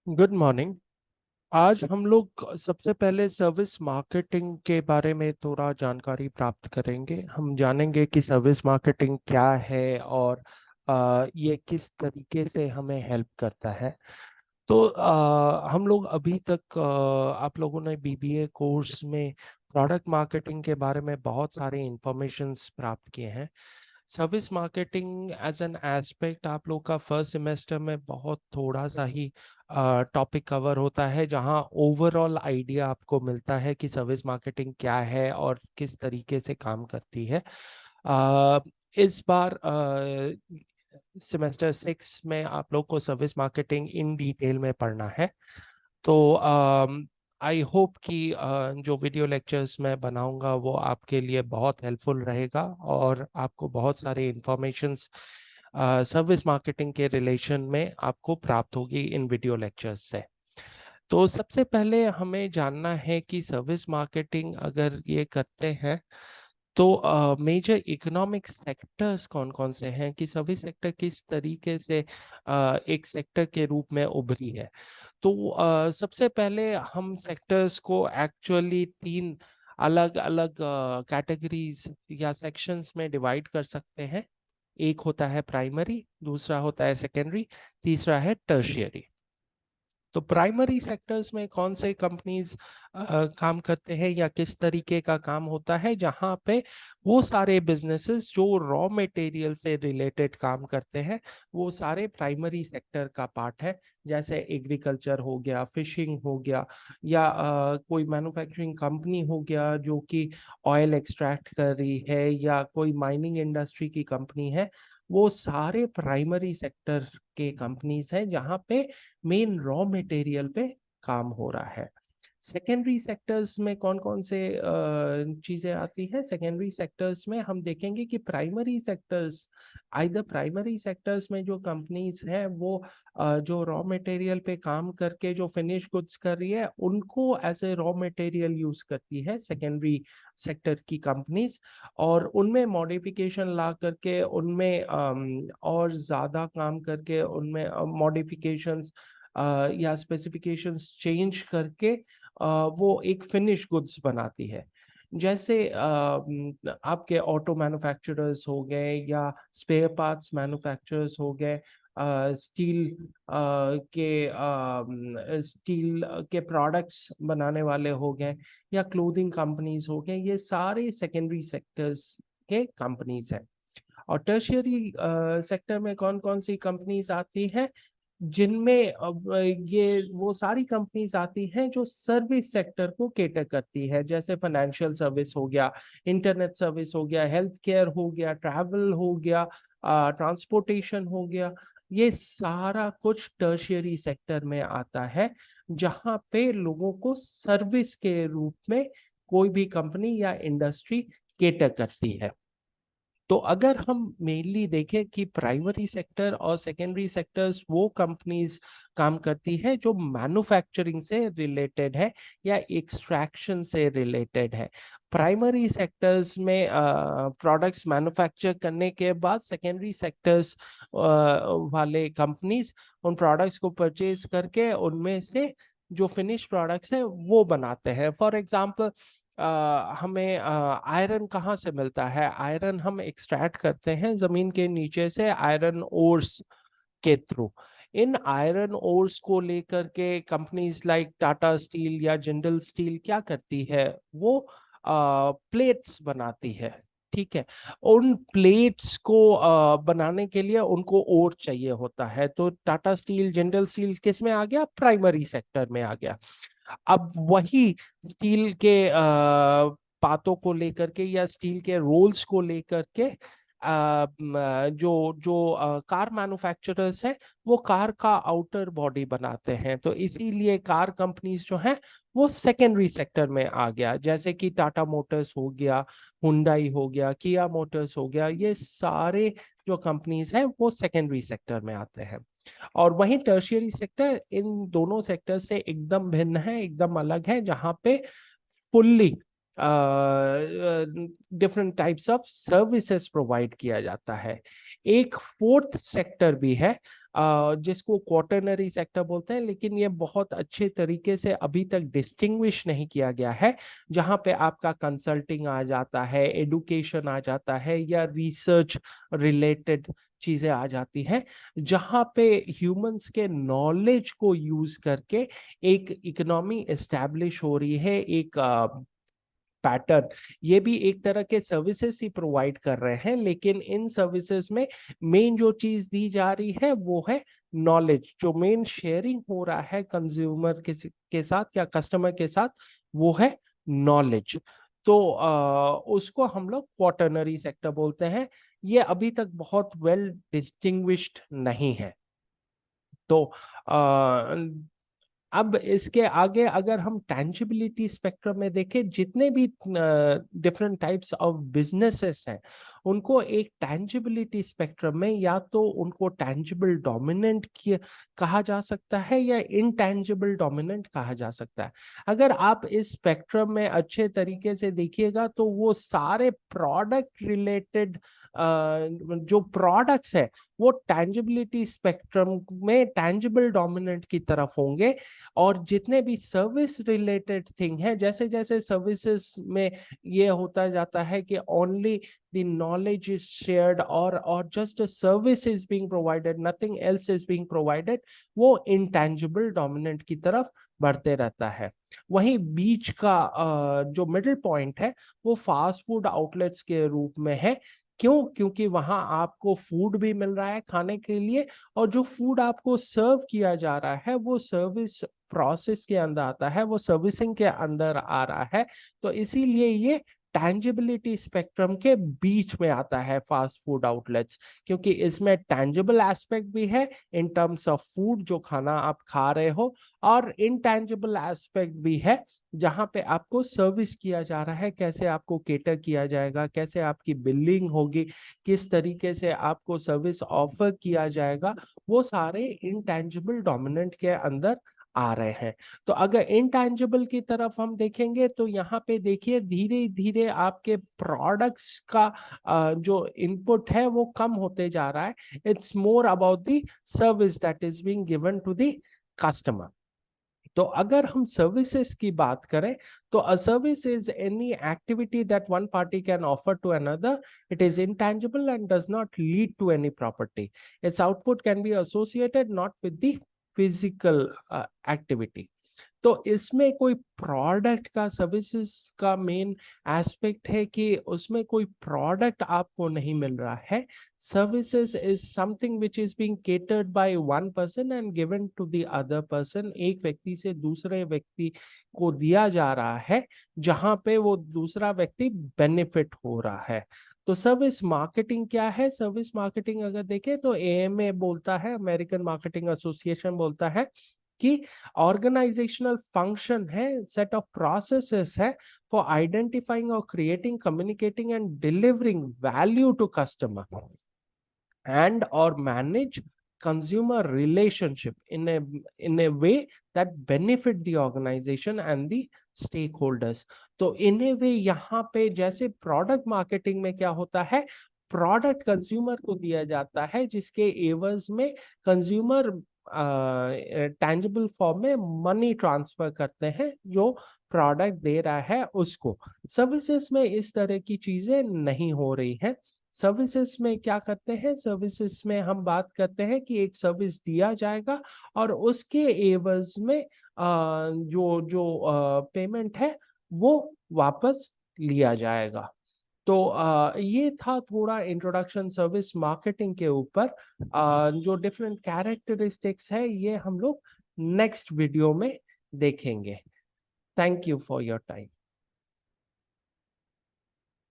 Good morning. आज हम लोग सबसे पहले सर्विस मार्केटिंग के बारे में थोड़ा जानकारी प्राप्त करेंगे। हम जानेंगे कि सर्विस मार्केटिंग क्या है और ये किस तरीके से हमें हेल्प करता है। तो हम लोग अभी तक आप लोगों ने बीबीए कोर्स में प्रोडक्ट मार्केटिंग के बारे में बहुत सारे इंफॉर्मेशंस प्राप्त किए हैं। Service marketing as an aspect आप लोग का फर्स्ट सेमेस्टर में बहुत थोड़ा सा ही टॉपिक कवर होता है, जहां ओवरऑल आइडिया आपको मिलता है कि सर्विस मार्केटिंग क्या है और किस तरीके से काम करती है। अ, इस बार सेमेस्टर 6 में आप लोग को सर्विस मार्केटिंग इन डिटेल में पढ़ना है। तो आई होप कि जो वीडियो लेक्चर्स मैं बनाऊंगा वो आपके लिए बहुत हेल्पफुल रहेगा और आपको बहुत सारे इंफॉर्मेशंस सर्विस मार्केटिंग के रिलेशन में आपको प्राप्त होगी इन वीडियो लेक्चर्स से। तो सबसे पहले हमें जानना है कि सर्विस मार्केटिंग अगर ये करते हैं तो मेजर इकोनॉमिक सेक्टर्स कौन कौन से हैं, कि सर्विस सेक्टर किस तरीके से एक सेक्टर के रूप में उभरी है। तो सबसे पहले हम सेक्टर्स को एक्चुअली तीन अलग अलग कैटेगरीज या सेक्शंस में डिवाइड कर सकते हैं। एक होता है प्राइमरी, दूसरा होता है सेकेंडरी, तीसरा है टर्शियरी। तो प्राइमरी सेक्टर्स में कौन से कंपनीज काम करते हैं या किस तरीके का काम होता है, जहां पे वो सारे बिजनेसेस जो रॉ मटेरियल से रिलेटेड काम करते हैं वो सारे प्राइमरी सेक्टर का पार्ट है। जैसे एग्रीकल्चर हो गया, फिशिंग हो गया, या कोई मैन्युफैक्चरिंग कंपनी हो गया जो कि ऑयल एक्सट्रैक्ट कर रही है, या कोई माइनिंग इंडस्ट्री की कंपनी है। वो सारे प्राइमरी सेक्टर के कंपनीज हैं जहां पे मेन रॉ मटेरियल पे काम हो रहा है। सेकेंडरी सेक्टर्स में कौन कौन से चीजें आती हैं? सेकेंडरी सेक्टर्स में हम देखेंगे कि primary sectors, either primary sectors में जो कंपनीज हैं वो जो रॉ मटेरियल पे काम करके जो फिनिश गुड्स कर रही है उनको as a raw material use करती है सेकेंडरी सेक्टर की कंपनीज, और उनमें मॉडिफिकेशन ला करके उनमें और ज्यादा काम करके उनमें मॉडिफिकेशंस या स्पेसिफिकेशंस चेंज करके वो एक फिनिश गुड्स बनाती है। जैसे आपके ऑटो मैन्युफैक्चरर्स हो गए या स्पेयर पार्ट्स मैन्युफैक्चरर्स हो गए, स्टील के प्रोडक्ट्स बनाने वाले हो गए, या क्लोथिंग कंपनीज हो गए, ये सारे सेकेंडरी सेक्टर्स के कंपनीज हैं। और टर्शियरी सेक्टर में कौन कौन सी कंपनीज आती हैं? जिनमें अब ये वो सारी कंपनीज आती हैं जो सर्विस सेक्टर को केटर करती है। जैसे फाइनेंशियल सर्विस हो गया, इंटरनेट सर्विस हो गया, हेल्थ केयर हो गया, ट्रैवल हो गया, ट्रांसपोर्टेशन हो गया। ये सारा कुछ टर्शियरी सेक्टर में आता है, जहां पे लोगों को सर्विस के रूप में कोई भी कंपनी या इंडस्ट्री केटर करती है। तो अगर हम मेनली देखें कि प्राइमरी सेक्टर और सेकेंडरी सेक्टर्स वो कंपनीज काम करती है जो मैन्युफैक्चरिंग से रिलेटेड है या एक्सट्रैक्शन से रिलेटेड है। प्राइमरी सेक्टर्स में प्रोडक्ट्स मैन्युफैक्चर करने के बाद सेकेंडरी सेक्टर्स वाले कंपनीज उन प्रोडक्ट्स को परचेज करके उनमें से जो फिनिश प्रोडक्ट्स है वो बनाते हैं। फॉर एग्जांपल हमें आयरन कहाँ से मिलता है? आयरन हम एक्सट्रैक्ट करते हैं जमीन के नीचे से आयरन ओर्स के थ्रू। इन आयरन ओर्स को लेकर के कंपनीज लाइक टाटा स्टील या जिंदल स्टील क्या करती है? वो प्लेट्स बनाती है। ठीक है। उन प्लेट्स को बनाने के लिए उनको ओर चाहिए होता है। तो टाटा स्टील, जिंदल स्टील किस में आ गया? प्राइमरी सेक्टर में आ गया। अब वही स्टील के पातों को लेकर के या स्टील के रोल्स को लेकर के जो जो कार मैन्युफैक्चरर्स हैं वो कार का आउटर बॉडी बनाते हैं। तो इसीलिए कार कंपनीज जो हैं वो सेकेंडरी सेक्टर में आ गया। जैसे कि टाटा मोटर्स हो गया, हुंडई हो गया, किया मोटर्स हो गया, ये सारे जो कंपनीज हैं वो सेकेंडरी सेक्टर में आते हैं। और वहीं टर्शियरी सेक्टर इन दोनों सेक्टर से एकदम भिन्न है, एकदम अलग है, जहां पे fully different types of services provide किया जाता है। एक फोर्थ सेक्टर भी है जिसको क्वाटरनरी सेक्टर बोलते हैं, लेकिन ये बहुत अच्छे तरीके से अभी तक डिस्टिंग्विश नहीं किया गया है, जहाँ पे आपका कंसल्टिंग आ जाता है, एडुकेशन आ जाता है, या रिसर्च रिलेटेड चीजें आ जाती हैं, जहाँ पे ह्यूमंस के नॉलेज को यूज करके एक इकोनॉमी एस्टैब्लिश हो रही है, एक पैटर्न। ये भी एक तरह के सर्विसेज ही प्रोवाइड कर रहे हैं, लेकिन इन सर्विसेज में मेन जो चीज दी जा रही है वो है नॉलेज। जो मेन शेयरिंग हो रहा है कंज्यूमर के साथ या कस्टमर के साथ, वो है नॉलेज। तो उसको हम लोग क्वाटरनरी सेक्टर बोलते हैं। ये अभी तक बहुत वेल डिस्टिंग्विश्ड नहीं है। तो अब इसके आगे अगर हम टैंजिबिलिटी स्पेक्ट्रम में देखें, जितने भी डिफरेंट टाइप्स ऑफ बिजनेसेस हैं, उनको एक टैंजिबिलिटी स्पेक्ट्रम में या तो उनको टैंजिबल डोमिनेंट कहा जा सकता है या इनटैंजिबल डोमिनेंट कहा जा सकता है। अगर आप इस स्पेक्ट्रम में अच्छे तरीके से देखिएगा तो वो सारे प्रोडक्ट रिलेटेड जो प्रोडक्ट्स है वो टैंजिबिलिटी स्पेक्ट्रम में टैंजिबल डोमिनेंट की तरफ होंगे, और जितने भी सर्विस रिलेटेड थिंग है, जैसे जैसे सर्विसेज में ये होता जाता है कि only the knowledge is shared और just a service is being provided, nothing else is being provided, वो इनटैंजिबल डोमिनेंट की तरफ बढ़ते रहता है। वहीं बीच का जो मिडिल पॉइंट है वो फास्ट फूड आउटलेट्स के रूप में है। क्यों? क्योंकि वहां आपको फूड भी मिल रहा है खाने के लिए, और जो फूड आपको सर्व किया जा रहा है वो सर्विस प्रोसेस के अंदर आता है, वो सर्विसिंग के अंदर आ रहा है। तो इसीलिए ये टैंजिबिलिटी स्पेक्ट्रम के बीच में आता है फास्ट फूड आउटलेट्स, क्योंकि इसमें टैंजिबल एस्पेक्ट भी है इन टर्म्स ऑफ फूड जो खाना आप खा रहे हो, और इनटैंजिबल एस्पेक्ट भी है जहां पे आपको सर्विस किया जा रहा है, कैसे आपको केटर किया जाएगा, कैसे आपकी बिलिंग होगी, किस तरीके से आपको सर्विस ऑफर किया जाएगा, वो सारे इनटैंजिबल डोमिनेंट के अंदर आ रहे हैं। तो अगर इनटैंजिबल की तरफ हम देखेंगे तो यहाँ पे देखिए धीरे धीरे आपके प्रोडक्ट्स का जो इनपुट है वो कम होते जा रहा है। It's more about the service that is being given to the customer. तो अगर हम सर्विसेज की बात करें तो a service is any activity that one party can offer to another. It is intangible and does not lead to any property. Its output can be associated not with the physical activity. तो इसमें कोई product का, services का main aspect है कि उसमें कोई product आपको नहीं मिल रहा है। Services is something which is being catered by one person and given to the other person. एक व्यक्ति से दूसरे व्यक्ति को दिया जा रहा है, जहां पे वो दूसरा व्यक्ति बेनिफिट हो रहा है। तो सर्विस मार्केटिंग क्या है? सर्विस मार्केटिंग अगर देखें तो AMA बोलता है, अमेरिकन मार्केटिंग एसोसिएशन बोलता है कि ऑर्गेनाइजेशनल फंक्शन है, सेट ऑफ प्रोसेसेस है फॉर आइडेंटिफाइंग और creating, communicating and delivering value to customer and or manage consumer relationship in a way that benefit the organization and the stakeholders. तो in a way यहाँ पे जैसे product marketing में क्या होता है, प्रोडक्ट कंज्यूमर को दिया जाता है जिसके एवज में कंज्यूमर टैंजिबल फॉर्म में मनी ट्रांसफर करते हैं जो प्रोडक्ट दे रहा है उसको। सर्विसेज में इस तरह की चीजें नहीं हो रही है। सर्विसेज में क्या करते हैं? सर्विसेज में हम बात करते हैं कि एक सर्विस दिया जाएगा और उसके एवज में जो जो पेमेंट है वो वापस लिया जाएगा। तो ये था थोड़ा इंट्रोडक्शन सर्विस मार्केटिंग के ऊपर। जो डिफरेंट कैरेक्टरिस्टिक्स है ये हम लोग नेक्स्ट वीडियो में देखेंगे। Thank you for your time.